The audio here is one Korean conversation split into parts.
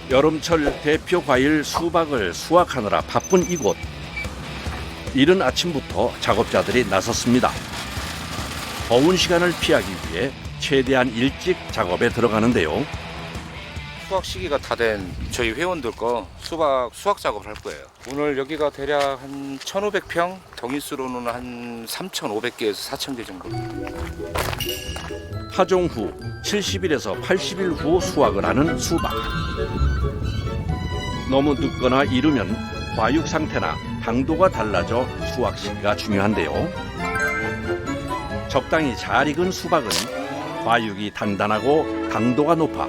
여름철 대표 과일 수박을 수확하느라 바쁜 이곳. 이른 아침부터 작업자들이 나섰습니다. 더운 시간을 피하기 위해 최대한 일찍 작업에 들어가는데요. 수확 시기가 다 된 저희 회원들 거 수확 작업을 할 거예요. 오늘 여기가 대략 한 1,500평, 덩이수로는 한 3,500개에서 4,000개 정도. 파종 후 70일에서 80일 후 수확을 하는 수박. 너무 늦거나 이르면 과육 상태나 당도가 달라져 수확 시기가 중요한데요. 적당히 잘 익은 수박은 과육이 단단하고 당도가 높아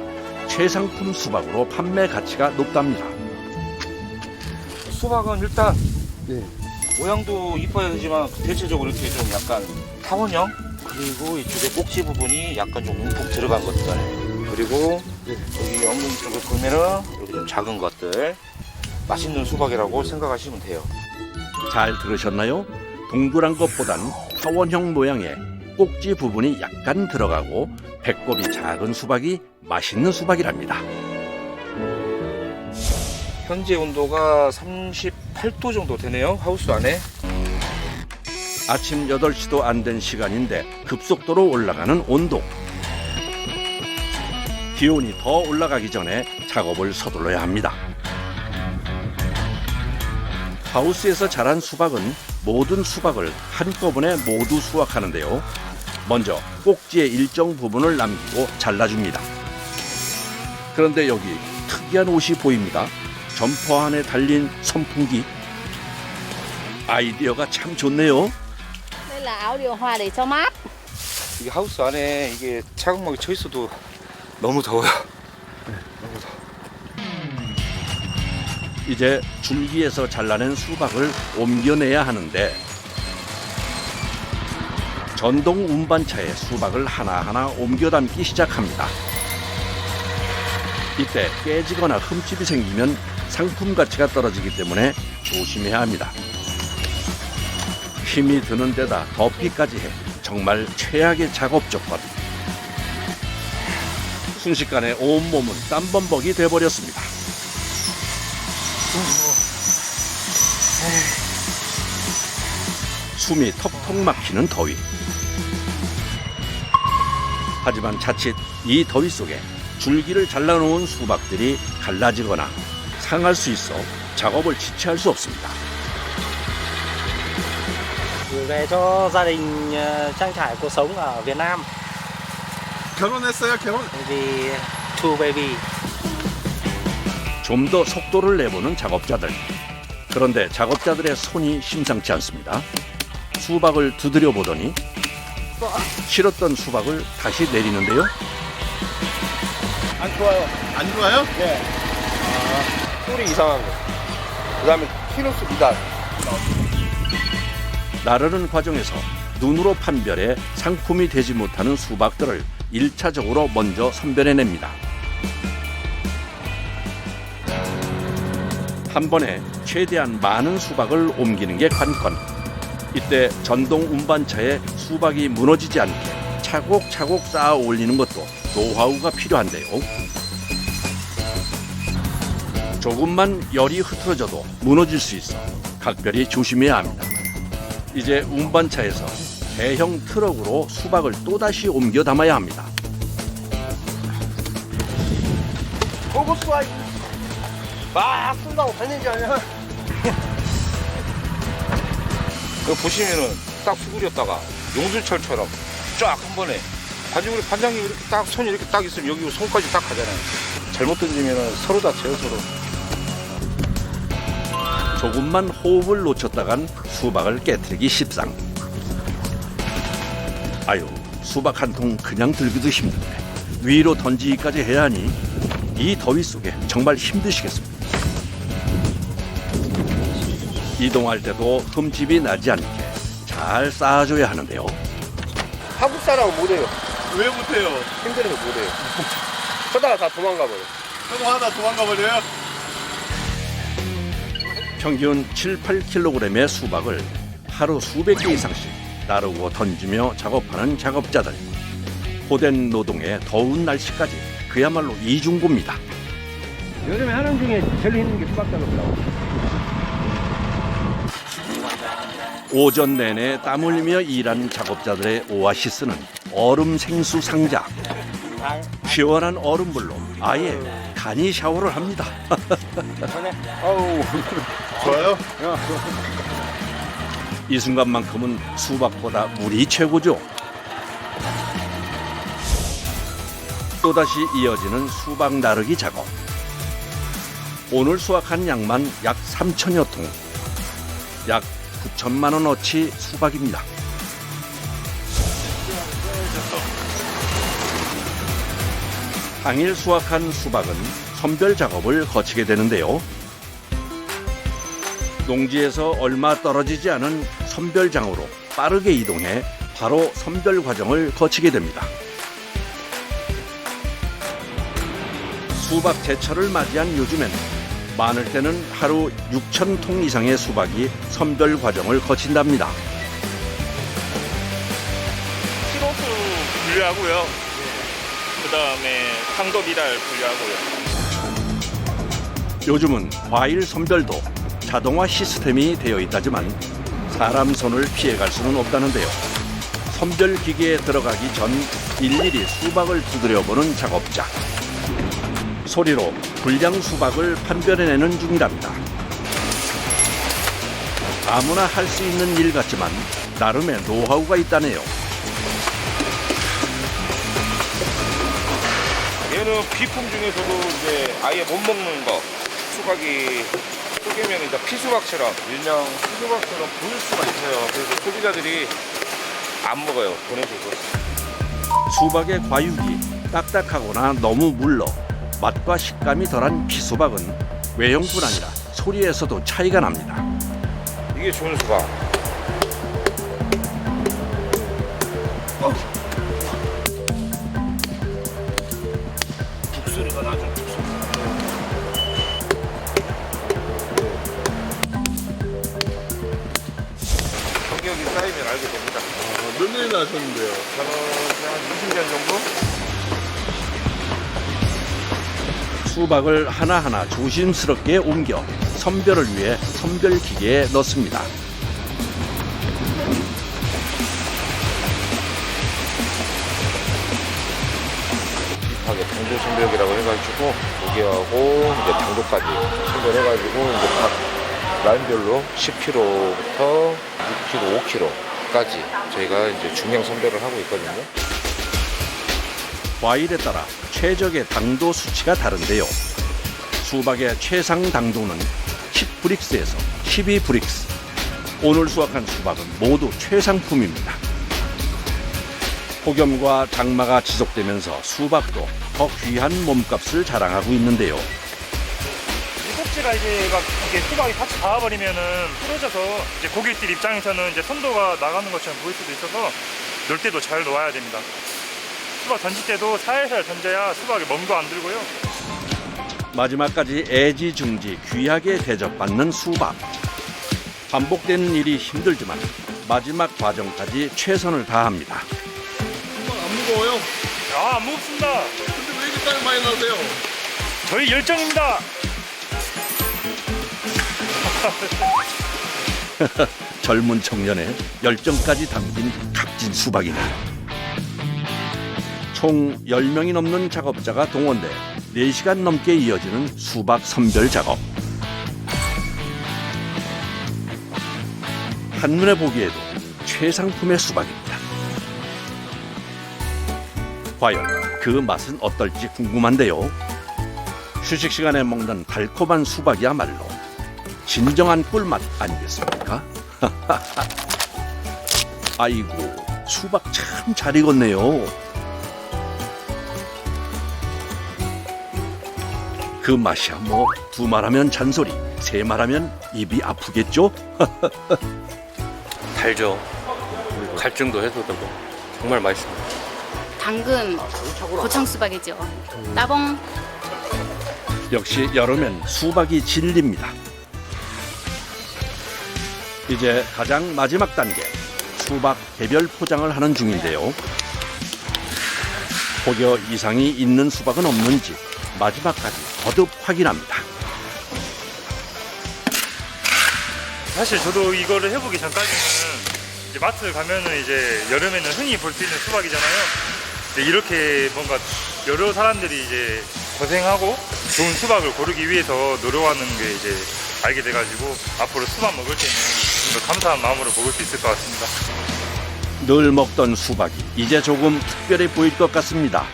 최상품 수박으로 판매 가치가 높답니다. 수박은 일단 모양도 이뻐야 되지만 대체적으로 이렇게 좀 약간 타원형, 그리고 이쪽에 꼭지 부분이 약간 좀 움푹 들어간 것들, 그리고 여기 엉덩이 쪽을 보면은 이렇게 좀 작은 것들, 맛있는 수박이라고 생각하시면 돼요. 잘 들으셨나요? 동그란 것보단 타원형 모양의 꼭지 부분이 약간 들어가고 배꼽이 작은 수박이 맛있는 수박이랍니다. 현재 온도가 38도 정도 되네요, 하우스 안에. 아침 8시도 안 된 시간인데 급속도로 올라가는 온도. 기온이 더 올라가기 전에 작업을 서둘러야 합니다. 하우스에서 자란 수박은 모든 수박을 한꺼번에 모두 수확하는데요. 먼저 꼭지의 일정 부분을 남기고 잘라줍니다. 그런데 여기 특이한 옷이 보입니다. 점퍼 안에 달린 선풍기. 아이디어가 참 좋네요. Đây là áo điều hòa để cho mát. 이게 하우스 안에 이게 차광막이 쳐 있어도 너무 더워요. 너무 더워. 이제 줄기에서 잘라낸 수박을 옮겨내야 하는데 전동 운반차에 수박을 하나하나 옮겨 담기 시작합니다. 이때 깨지거나 흠집이 생기면 상품 가치가 떨어지기 때문에 조심해야 합니다. 힘이 드는 데다 덥기까지 해 정말 최악의 작업 조건. 순식간에 온몸은 땀범벅이 돼버렸습니다. 숨이 턱턱 막히는 더위. 하지만 자칫 이 더위 속에 줄기를 잘라놓은 수박들이 갈라지거나 상할 수 있어 작업을 지체할 수 없습니다. gửi về cho gia đình trang trải cuộc sống ở Việt Nam. 결혼했어요? 결혼? Vì two baby. 좀 더 속도를 내보는 작업자들. 그런데 작업자들의 손이 심상치 않습니다. 수박을 두드려 보더니 실었던 수박을 다시 내리는데요. 안 좋아요. 안 좋아요? 네. 꿀이 이상한 거. 그 다음에 키로수 미달. 나르는 과정에서 눈으로 판별해 상품이 되지 못하는 수박들을 1차적으로 먼저 선별해냅니다. 한 번에 최대한 많은 수박을 옮기는 게 관건. 이때 전동 운반차에 수박이 무너지지 않게 차곡차곡 쌓아 올리는 것도 노하우가 필요한데요. 조금만 열이 흐트러져도 무너질 수 있어 각별히 조심해야 합니다. 이제 운반차에서 대형 트럭으로 수박을 또다시 옮겨 담아야 합니다. 고고수아 막 쓴다고 다니는 게 아니야. 이거 보시면은 딱 수그렸다가 용술철처럼 쫙 한 번에 가지고 반장님 이렇게 딱 손이 이렇게 딱 있으면 여기 손까지 딱 가잖아요. 잘못 던지면은 서로 다쳐요, 서로. 조금만 호흡을 놓쳤다간 수박을 깨트리기 십상. 아유, 수박 한 통 그냥 들기도 힘든데 위로 던지기까지 해야 하니 이 더위 속에 정말 힘드시겠습니다. 이동할 때도 흠집이 나지 않게 잘 쌓아줘야 하는데요. 한국 사람은 못해요. 왜 못해요? 힘들어서 못해요. 그러다가 다 도망가버려. 저거 하다 도망가 버려요? 평균 7, 8kg의 수박을 하루 수백 개 이상씩 나르고 던지며 작업하는 작업자들. 고된 노동에 더운 날씨까지 그야말로 이중고입니다. 요즘에 하는 중에 제일 힘든 게 수박 작업이라고. 오전 내내 땀 흘리며 일한 작업자들의 오아시스는 얼음 생수 상자. 시원한 얼음물로 아예 간이 샤워를 합니다. 어우, 좋아요? 이 순간만큼은 수박보다 물이 최고죠. 또다시 이어지는 수박 나르기 작업. 오늘 수확한 양만 약 3천여 통, 약 9천만 원어치 수박입니다. 당일 수확한 수박은 선별 작업을 거치게 되는데요. 농지에서 얼마 떨어지지 않은 선별장으로 빠르게 이동해 바로 선별 과정을 거치게 됩니다. 수박 제철을 맞이한 요즘엔 많을 때는 하루 6천 통 이상의 수박이 선별 과정을 거친답니다. 키로수 분류하고요. 그 다음에 상도 미달 분류하고요. 요즘은 과일 선별도 자동화 시스템이 되어 있다지만 사람 손을 피해갈 수는 없다는데요. 선별 기계에 들어가기 전 일일이 수박을 두드려보는 작업자. 소리로 불량 수박을 판별해내는 중이랍니다. 아무나 할 수 있는 일 같지만 나름의 노하우가 있다네요. 얘는 비품 중에서도 이제 아예 못 먹는 거. 수박이 쪼개면 이제 피수박처럼, 일명 피수박처럼 보일 수가 있어요. 그래서 소비자들이 안 먹어요. 보내줘서. 수박의 과육이 딱딱하거나 너무 물러 맛과 식감이 덜한 피수박은 외형뿐 아니라 소리에서도 차이가 납니다. 이게 좋은 수박. 북소리가 나죠. 북소리. 경력이 쌓이면 알게 됩니다. 몇 년이나 하셨는데요? 저는 한 20년 정도? 수박을 하나하나 조심스럽게 옮겨 선별을 위해 선별 기계에 넣습니다. 하게 당도 선별기라고 해가지고 무게하고 이제 당도까지 선별해가지고 이제 각 라인별로 10kg부터 6kg, 5kg까지 저희가 이제 중량 선별을 하고 있거든요. 과일에 따라 최적의 당도 수치가 다른데요. 수박의 최상 당도는 10브릭스에서 12브릭스. 오늘 수확한 수박은 모두 최상품입니다. 폭염과 장마가 지속되면서 수박도 더 귀한 몸값을 자랑하고 있는데요. 꼭지가 이제 막 이게 수박이 같이 닿아버리면은 부러져서 이제 고객들 입장에서는 이제 선도가 나가는 것처럼 보일 수도 있어서 넣을 때도 잘 놓아야 됩니다. 수박 던질 때도 살살 던져야 수박에 멍도 안 들고요. 마지막까지 애지중지 귀하게 대접받는 수박. 반복되는 일이 힘들지만 마지막 과정까지 최선을 다합니다. 수박 안 무거워요? 아, 안 무겁습니다. 근데 왜 이렇게 땀이 많이 나세요? 저희 열정입니다. 젊은 청년의 열정까지 담긴 값진 수박이네요. 총 10명이 넘는 작업자가 동원돼 4시간 넘게 이어지는 수박 선별 작업. 한눈에 보기에도 최상품의 수박입니다. 과연 그 맛은 어떨지 궁금한데요. 휴식 시간에 먹는 달콤한 수박이야말로 진정한 꿀맛 아니겠습니까? 아이고, 수박 참 잘 익었네요. 그 맛이야 뭐 두 말하면 잔소리, 세 말하면 입이 아프겠죠? 달죠. 갈증도 해소되고 정말 맛있습니다. 당근, 고창 수박이죠. 따봉. 역시 여름엔 수박이 진리입니다. 이제 가장 마지막 단계, 수박 개별 포장을 하는 중인데요. 혹여 이상이 있는 수박은 없는지 마지막까지 거듭 확인합니다. 사실 저도 이거를 해보기 전까지는 이제 마트 가면은 이제 여름에는 흔히 볼 수 있는 수박이잖아요. 근데 이렇게 뭔가 여러 사람들이 이제 고생하고 좋은 수박을 고르기 위해서 노력하는 게 이제 알게 돼가지고 앞으로 수박 먹을 때는 좀 더 감사한 마음으로 먹을 수 있을 것 같습니다. 늘 먹던 수박이 이제 조금 특별해 보일 것 같습니다.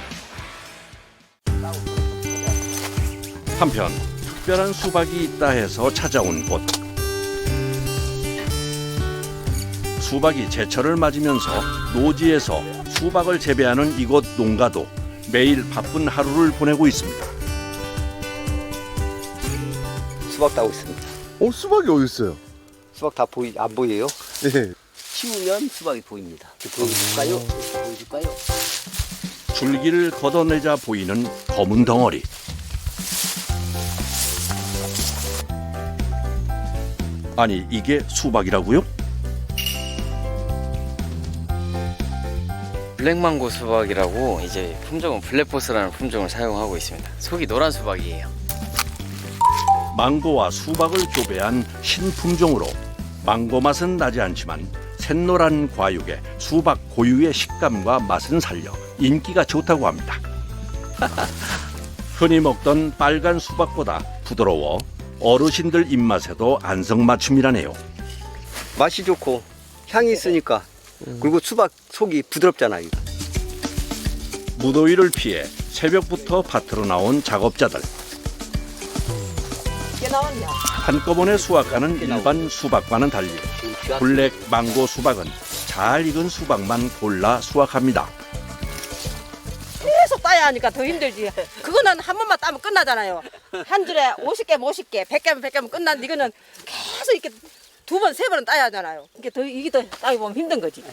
한편 특별한 수박이 있다 해서 찾아온 곳. 수박이 제철을 맞으면서 노지에서 수박을 재배하는 이곳 농가도 매일 바쁜 하루를 보내고 있습니다. 수박 따고 있습니다. 수박이 어디 있어요? 수박 다 안 보여요? 네. 치우면 수박이 보입니다. 보여줄까요? 보여줄까요? 줄기를 걷어내자 보이는 검은 덩어리. 아니, 이게 수박이라고요? 블랙망고 수박이라고 이제 품종은 블랙보스라는 품종을 사용하고 있습니다. 속이 노란 수박이에요. 망고와 수박을 교배한 신품종으로 망고 맛은 나지 않지만 샛노란 과육에 수박 고유의 식감과 맛은 살려 인기가 좋다고 합니다. 흔히 먹던 빨간 수박보다 부드러워 어르신들 입맛에도 안성맞춤이라네요. 맛이 좋고 향이 있으니까 그리고 수박 속이 부드럽잖아요. 무더위를 피해 새벽부터 밭으로 나온 작업자들. 한꺼번에 수확하는 일반 수박과는 달리 블랙 망고 수박은 잘 익은 수박만 골라 수확합니다. 계속 따야 하니까 더 힘들지. 그거는 한 번만 따면 끝나잖아요. 한 줄에 50개, 50개, 100개면 100개면 끝났는데 이거는 계속 이렇게 두 번, 세 번은 따야 하잖아요. 이게 더 따기 보면 힘든 거지.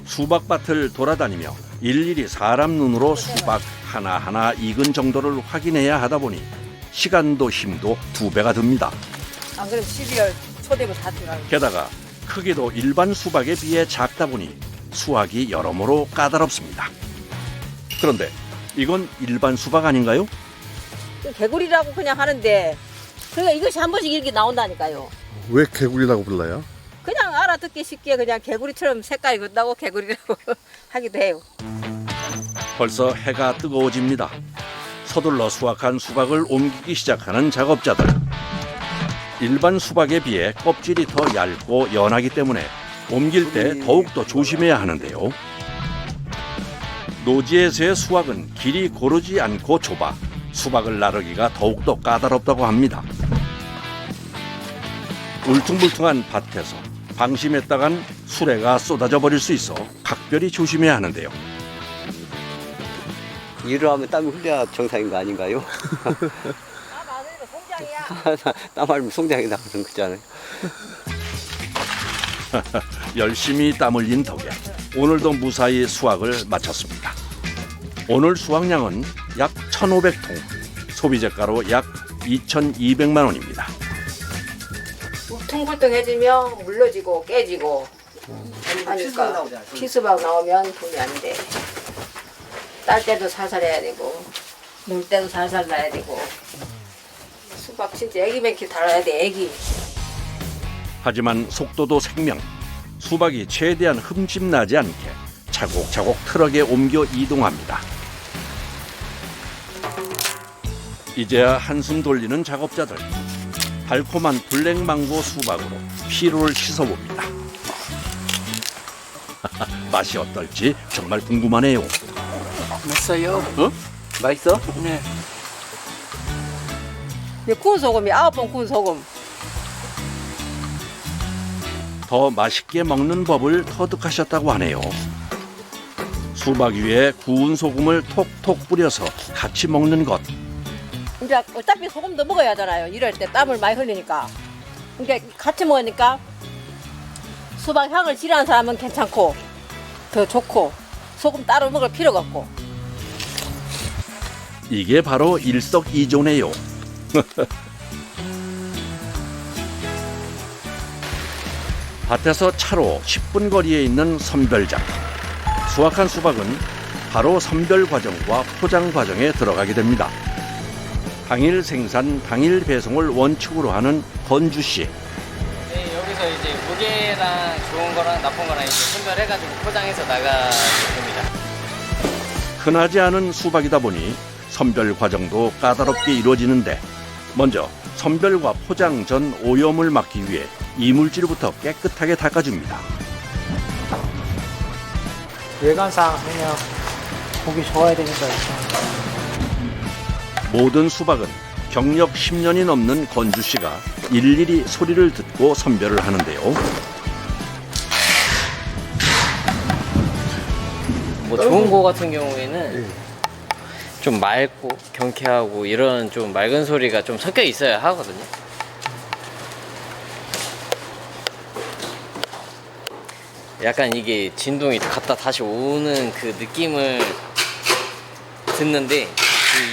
수박밭을 돌아다니며 일일이 사람 눈으로 수박 하나하나 익은 정도를 확인해야 하다 보니 시간도 힘도 2배가 듭니다. 안 그래도 12월 초 되면 다 들어가요. 게다가 크기도 일반 수박에 비해 작다 보니 수확이 여러모로 까다롭습니다. 그런데 이건 일반 수박 아닌가요? 개구리라고 그냥 하는데 그러니까 이것이 한 번씩 이렇게 나온다니까요. 왜 개구리라고 불러요? 그냥 알아듣기 쉽게 그냥 개구리처럼 색깔이 그렇다고 개구리라고 하기도 해요. 벌써 해가 뜨거워집니다. 서둘러 수확한 수박을 옮기기 시작하는 작업자들. 일반 수박에 비해 껍질이 더 얇고 연하기 때문에 옮길 때 더욱더 조심해야 하는데요. 노지에서의 수확은 길이 고르지 않고 좁아 수박을 나르기가 더욱더 까다롭다고 합니다. 울퉁불퉁한 밭에서 방심했다간 수레가 쏟아져 버릴 수 있어 각별히 조심해야 하는데요. 일을 하면 땀이 흘려야 정상인 거 아닌가요? 땀 안 흘리면 송장이야. 땀 흘리면 송장이다 그런 거잖아요. 열심히 땀 흘린 덕에 오늘도 무사히 수확을 마쳤습니다. 오늘 수확량은 약 1,500통, 소비재가로 약 2,200만 원입니다. 울퉁불퉁해지면 물러지고 깨지고 하니까 피수박 나오면 돈이 안 돼. 딸 때도 살살 해야 되고 놀 때도 살살 놔야 되고 수박 진짜 애기 맨키 달아야 돼 애기. 하지만 속도도 생명. 수박이 최대한 흠집 나지 않게 차곡차곡 트럭에 옮겨 이동합니다. 이제야 한숨 돌리는 작업자들. 달콤한 블랙망고 수박으로 피로를 씻어봅니다. 맛이 어떨지 정말 궁금하네요. 맛있어요? 어? 맛있어? 네. 구운 소금이 9번 구운 소금. 더 맛있게 먹는 법을 터득하셨다고 하네요. 수박 위에 구운 소금을 톡톡 뿌려서 같이 먹는 것. 이제 어차피 소금도 먹어야 하잖아요. 이럴 때 땀을 많이 흘리니까. 그러니까 같이 먹으니까 수박 향을 싫어하는 사람은 괜찮고 더 좋고 소금 따로 먹을 필요가 없고. 이게 바로 일석이조네요. 밭에서 차로 10분 거리에 있는 선별장. 수확한 수박은 바로 선별 과정과 포장 과정에 들어가게 됩니다. 당일 생산, 당일 배송을 원칙으로 하는 건주 씨. 네, 여기서 이제 무게랑 좋은 거랑 나쁜 거랑 이제 선별해가지고 포장해서 나가됩니다. 흔하지 않은 수박이다 보니 선별 과정도 까다롭게 이루어지는데 먼저 선별과 포장 전 오염을 막기 위해 이물질부터 깨끗하게 닦아줍니다. 외관상 그냥 보기 좋아야 되니까 일단. 모든 수박은 경력 10년이 넘는 건주 씨가 일일이 소리를 듣고 선별을 하는데요. 뭐 좋은 거 같은 경우에는 좀 맑고 경쾌하고 이런 좀 맑은 소리가 좀 섞여 있어야 하거든요. 약간 이게 진동이 갔다 다시 오는 그 느낌을 듣는데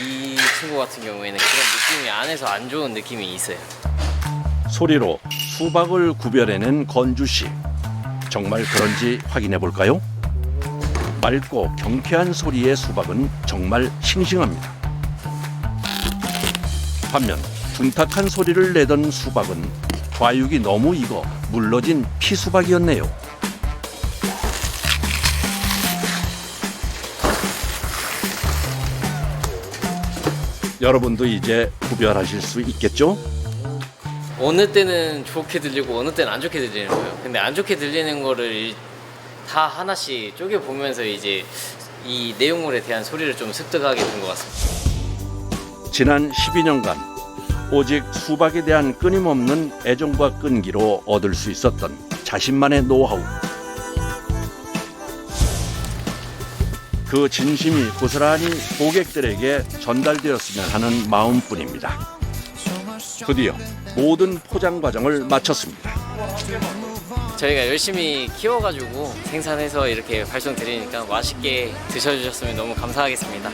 이 친구 같은 경우에는 그런 느낌이 안에서 안 좋은 느낌이 있어요. 소리로 수박을 구별해낸 건주 씨. 정말 그런지 확인해 볼까요? 맑고 경쾌한 소리의 수박은 정말 싱싱합니다. 반면 둔탁한 소리를 내던 수박은 과육이 너무 익어 물러진 피수박이었네요. 여러분도 이제 구별하실 수 있겠죠? 어느 때는 좋게 들리고 어느 때는 안 좋게 들리는 거예요. 근데 안 좋게 들리는 거를 다 하나씩 쪼개보면서 이제 이 내용물에 대한 소리를 좀 습득하게 된 것 같습니다. 지난 12년간 오직 수박에 대한 끊임없는 애정과 끈기로 얻을 수 있었던 자신만의 노하우. 그 진심이 고스란히 고객들에게 전달되었으면 하는 마음뿐입니다. 드디어 모든 포장 과정을 마쳤습니다. 저희가 열심히 키워가지고 생산해서 이렇게 발송드리니까 맛있게 드셔주셨으면 너무 감사하겠습니다.